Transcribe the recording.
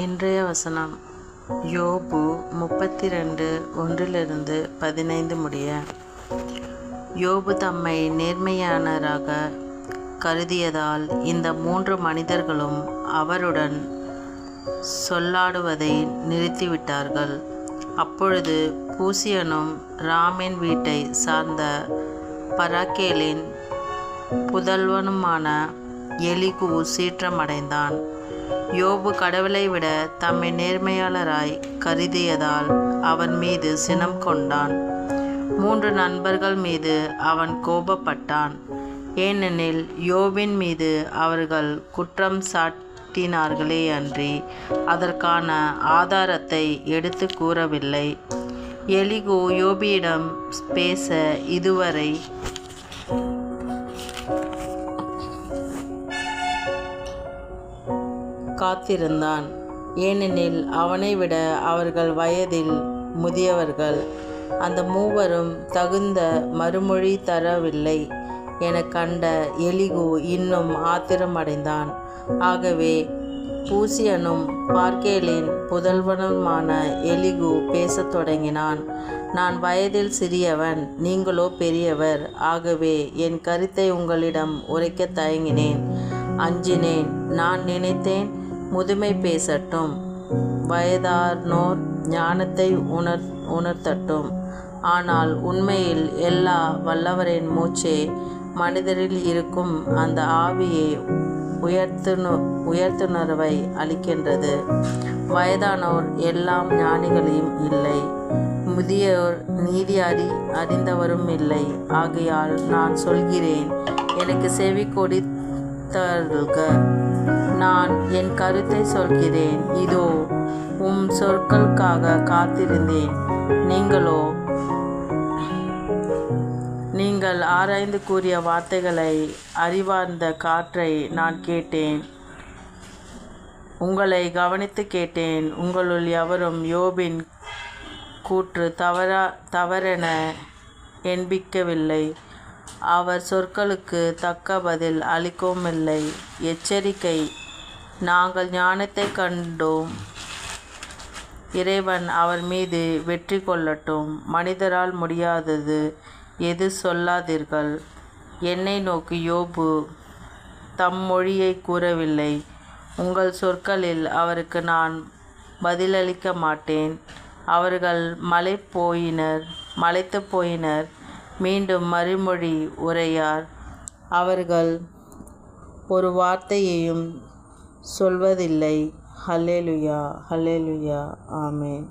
இன்றைய வசனம் யோபு 32:1-15 முடிய. யோபு தம்மை நேர்மையானராக கருதியதால் இந்த 3 மனிதர்களும் அவருடன் சொல்லாடுவதை நிறுத்திவிட்டார்கள். அப்பொழுது பூசியனும் ராமின் வீட்டை சார்ந்த பராக்கேலின் புதல்வனுமான எலிகூ சீற்றமடைந்தான். யோபு கடவுளை விட தம்மை நேர்மையாளராய் கருதியதால் அவன் மீது சினம் கொண்டான். 3 நண்பர்கள் மீது அவன் கோபப்பட்டான். ஏனெனில் யோபின் மீது அவர்கள் குற்றம் சாட்டினார்களே அன்றி அதற்கான ஆதாரத்தை எடுத்து கூறவில்லை. எலிகூ யோபியிடம் பேச இதுவரை காத்திருந்தான். ஏனெனில் அவனை விட அவர்கள் வயதில் முதியவர்கள். அந்த மூவரும் தகுந்த மறுமொழி தரவில்லை எனக் கண்ட எலிகூ இன்னும் ஆத்திரமடைந்தான். ஆகவே பூசியனும் பார்க்கேலின் புதல்வனுமான எலிகூ பேசத் தொடங்கினான். நான் வயதில் சிறியவன், நீங்களோ பெரியவர். ஆகவே என் கருத்தை உங்களிடம் உரைக்கத் தயங்கினேன், அஞ்சினேன். நான் நினைத்தேன், முதுமை பேசட்டும், வயதானோர் ஞானத்தை உணர்த்தட்டும். ஆனால் உண்மையில் எல்லா வல்லவரின் மூச்சே மனிதரில் இருக்கும் அந்த ஆவியை உயர்த்துணர்வை அளிக்கின்றது. வயதானோர் எல்லாம் ஞானிகளையும் இல்லை, முதியோர் நீதி அறிந்தவரும் இல்லை. ஆகையால் நான் சொல்கிறேன், எனக்கு செவி கொடுத்தருள்க. நான் என் கருத்தை சொல்கிறேன். இதோ உம் சொற்களுக்காக காத்திருந்தேன். நீங்கள் ஆராய்ந்து கூறிய வார்த்தைகளை அறிவார்ந்த காற்றை நான் கேட்டேன். உங்களை கவனித்து கேட்டேன். உங்களுள் எவரும் யோபின் கூற்று தவறென எண்பிக்கவில்லை. அவர் சொற்களுக்கு தக்க பதில் அளிக்கவுமில்லை. எச்சரிக்கை, நாங்கள் ஞானத்தை கண்டோம். இறைவன் அவர் மீது வெற்றி கொள்ளட்டும். மனிதரால் முடியாதது எது சொல்லாதீர்கள். என்னை நோக்கி யோபு தம் மொழியை கூறவில்லை. உங்கள் சொற்களில் அவருக்கு நான் பதிலளிக்க மாட்டேன். அவர்கள் மலைத்து போயினர். மீண்டும் மறுமொழி உரையார். அவர்கள் ஒரு வார்த்தையையும் சொல்வதில்லை. ஹல்லேலூயா, ஹல்லேலூயா, ஆமென்.